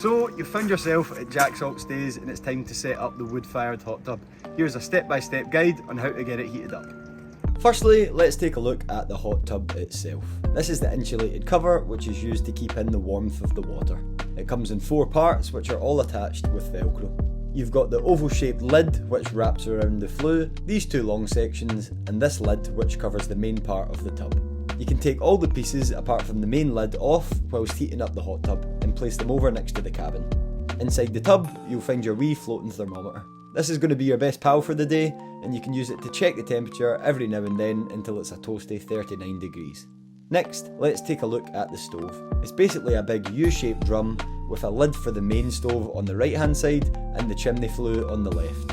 So you've found yourself at Jack's Alt Stays and it's time to set up the wood-fired hot tub. Here's a step-by-step guide on how to get it heated up. Firstly, let's take a look at the hot tub itself. This is the insulated cover which is used to keep in the warmth of the water. It comes in 4 parts which are all attached with Velcro. You've got the oval-shaped lid which wraps around the flue, these 2 long sections, and this lid which covers the main part of the tub. You can take all the pieces apart from the main lid off whilst heating up the hot tub and place them over next to the cabin. Inside the tub, you'll find your wee floating thermometer. This is going to be your best pal for the day, and you can use it to check the temperature every now and then until it's a toasty 39 degrees. Next, let's take a look at the stove. It's basically a big U-shaped drum with a lid for the main stove on the right hand side and the chimney flue on the left.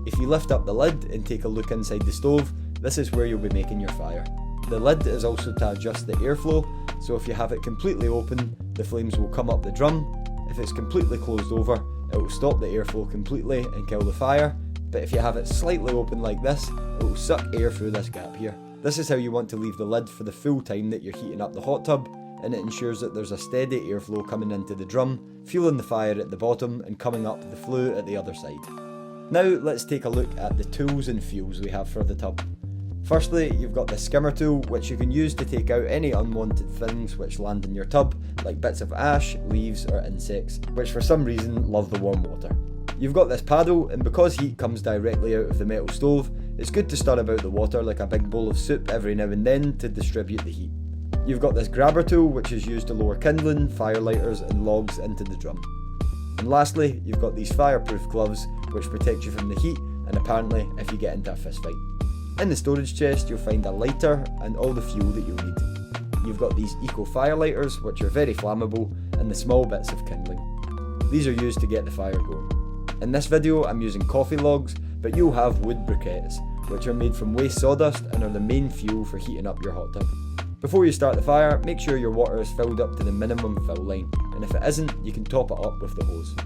If you lift up the lid and take a look inside the stove, this is where you'll be making your fire. The lid is also to adjust the airflow, so if you have it completely open, the flames will come up the drum. If it's completely closed over, it will stop the airflow completely and kill the fire, but if you have it slightly open like this, it will suck air through this gap here. This is how you want to leave the lid for the full time that you're heating up the hot tub, and it ensures that there's a steady airflow coming into the drum, fueling the fire at the bottom and coming up the flue at the other side. Now let's take a look at the tools and fuels we have for the tub. Firstly, you've got the skimmer tool, which you can use to take out any unwanted things which land in your tub, like bits of ash, leaves or insects, which for some reason love the warm water. You've got this paddle, and because heat comes directly out of the metal stove, it's good to stir about the water like a big bowl of soup every now and then to distribute the heat. You've got this grabber tool, which is used to lower kindling, fire lighters and logs into the drum. And lastly, you've got these fireproof gloves, which protect you from the heat and apparently if you get into a fist fight. In the storage chest, you'll find a lighter and all the fuel that you'll need. You've got these eco fire lighters, which are very flammable, and the small bits of kindling. These are used to get the fire going. In this video, I'm using coffee logs, but you'll have wood briquettes, which are made from waste sawdust and are the main fuel for heating up your hot tub. Before you start the fire, make sure your water is filled up to the minimum fill line, and if it isn't, you can top it up with the hose.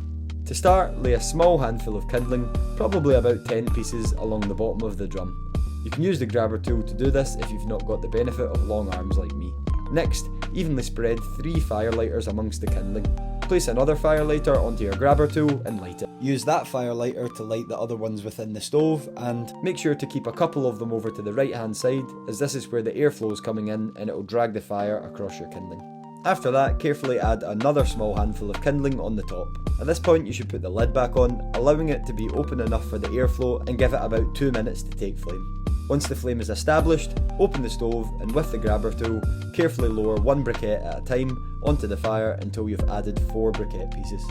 To start, lay a small handful of kindling, probably about 10 pieces, along the bottom of the drum. You can use the grabber tool to do this if you've not got the benefit of long arms like me. Next, evenly spread 3 fire lighters amongst the kindling. Place another fire lighter onto your grabber tool and light it. Use that fire lighter to light the other ones within the stove, and make sure to keep a couple of them over to the right hand side, as this is where the airflow is coming in and it will drag the fire across your kindling. After that, carefully add another small handful of kindling on the top. At this point you should put the lid back on, allowing it to be open enough for the airflow, and give it about 2 minutes to take flame. Once the flame is established, open the stove and with the grabber tool, carefully lower 1 briquette at a time onto the fire until you've added 4 briquette pieces.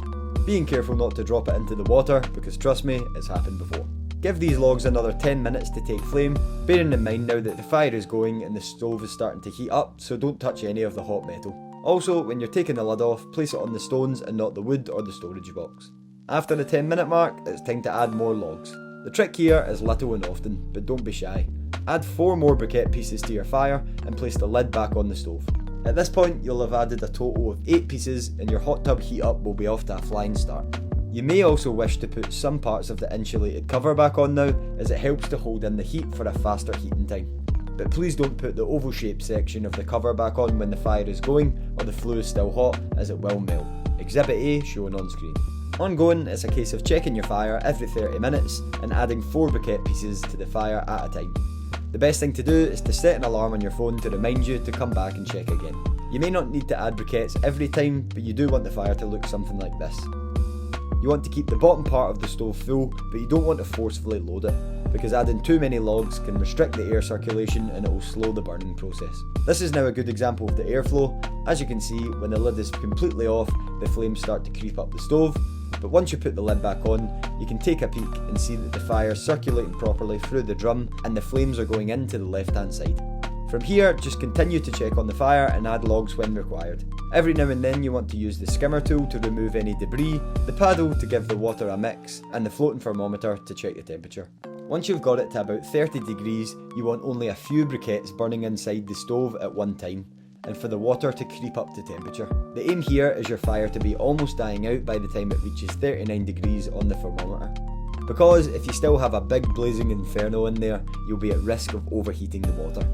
Being careful not to drop it into the water, because trust me, it's happened before. Give these logs another 10 minutes to take flame, bearing in mind now that the fire is going and the stove is starting to heat up, so don't touch any of the hot metal. Also, when you're taking the lid off, place it on the stones and not the wood or the storage box. After the 10-minute mark, it's time to add more logs. The trick here is little and often, but don't be shy. Add 4 more briquette pieces to your fire and place the lid back on the stove. At this point, you'll have added a total of 8 pieces and your hot tub heat up will be off to a flying start. You may also wish to put some parts of the insulated cover back on now, as it helps to hold in the heat for a faster heating time. But please don't put the oval shaped section of the cover back on when the fire is going or the flue is still hot, as it will melt. Exhibit A shown on screen. Ongoing, it's a case of checking your fire every 30 minutes and adding 4 briquette pieces to the fire at a time. The best thing to do is to set an alarm on your phone to remind you to come back and check again. You may not need to add briquettes every time, but you do want the fire to look something like this. You want to keep the bottom part of the stove full, but you don't want to forcefully load it, because adding too many logs can restrict the air circulation and it will slow the burning process. This is now a good example of the airflow. As you can see, when the lid is completely off, the flames start to creep up the stove, but once you put the lid back on, you can take a peek and see that the fire is circulating properly through the drum and the flames are going into the left hand side. From here, just continue to check on the fire and add logs when required. Every now and then you want to use the skimmer tool to remove any debris, the paddle to give the water a mix, and the floating thermometer to check the temperature. Once you've got it to about 30 degrees, you want only a few briquettes burning inside the stove at one time, and for the water to creep up to temperature. The aim here is your fire to be almost dying out by the time it reaches 39 degrees on the thermometer. Because if you still have a big blazing inferno in there, you'll be at risk of overheating the water.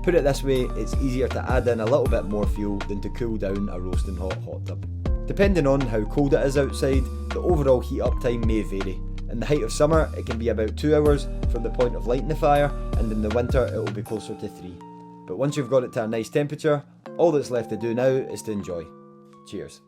Put it this way, it's easier to add in a little bit more fuel than to cool down a roasting hot tub. Depending on how cold it is outside, the overall heat up time may vary. In the height of summer, it can be about 2 hours from the point of lighting the fire, and in the winter it will be closer to 3. But once you've got it to a nice temperature, all that's left to do now is to enjoy. Cheers.